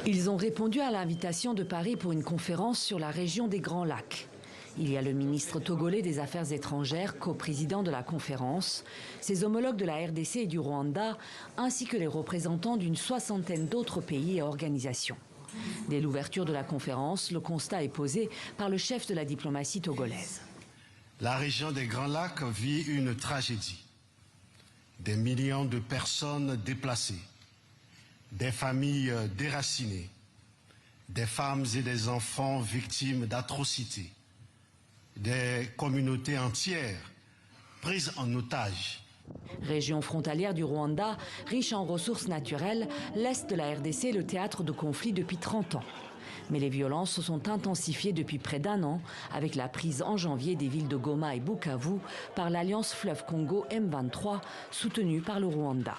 Ils ont répondu à l'invitation de Paris pour une conférence sur la région des Grands Lacs. Il y a le ministre togolais des Affaires étrangères, coprésident de la conférence, ses homologues de la RDC et du Rwanda, ainsi que les représentants d'une soixantaine d'autres pays et organisations. Dès l'ouverture de la conférence, le constat est posé par le chef de la diplomatie togolaise. La région des Grands Lacs vit une tragédie. Des millions de personnes déplacées, des familles déracinées, des femmes et des enfants victimes d'atrocités, des communautés entières prises en otage. Région frontalière du Rwanda, riche en ressources naturelles, l'Est de la RDC est le théâtre de conflits depuis 30 ans. Mais les violences se sont intensifiées depuis près d'un an avec la prise en janvier des villes de Goma et Bukavu par l'Alliance Fleuve Congo M23 soutenue par le Rwanda.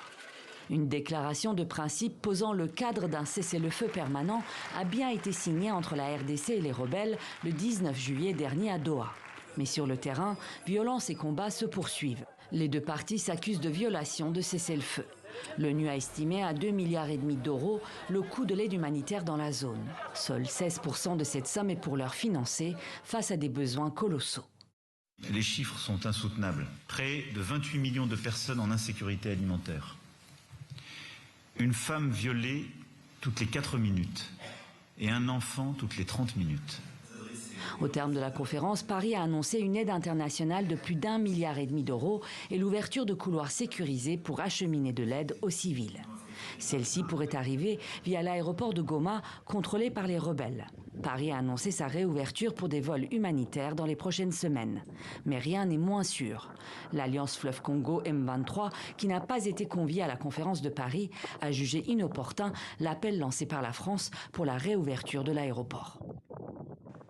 Une déclaration de principe posant le cadre d'un cessez-le-feu permanent a bien été signée entre la RDC et les rebelles le 19 juillet dernier à Doha. Mais sur le terrain, violences et combats se poursuivent. Les deux parties s'accusent de violation de cessez-le-feu. L'ONU a estimé à 2,5 milliards d'euros le coût de l'aide humanitaire dans la zone. Seuls 16% de cette somme est pour leur financer face à des besoins colossaux. Les chiffres sont insoutenables. Près de 28 millions de personnes en insécurité alimentaire. Une femme violée toutes les 4 minutes et un enfant toutes les 30 minutes. Au terme de la conférence, Paris a annoncé une aide internationale de plus d'1,5 milliard d'euros et l'ouverture de couloirs sécurisés pour acheminer de l'aide aux civils. Celle-ci pourrait arriver via l'aéroport de Goma, contrôlé par les rebelles. Paris a annoncé sa réouverture pour des vols humanitaires dans les prochaines semaines. Mais rien n'est moins sûr. L'Alliance Fleuve Congo M23, qui n'a pas été conviée à la conférence de Paris, a jugé inopportun l'appel lancé par la France pour la réouverture de l'aéroport.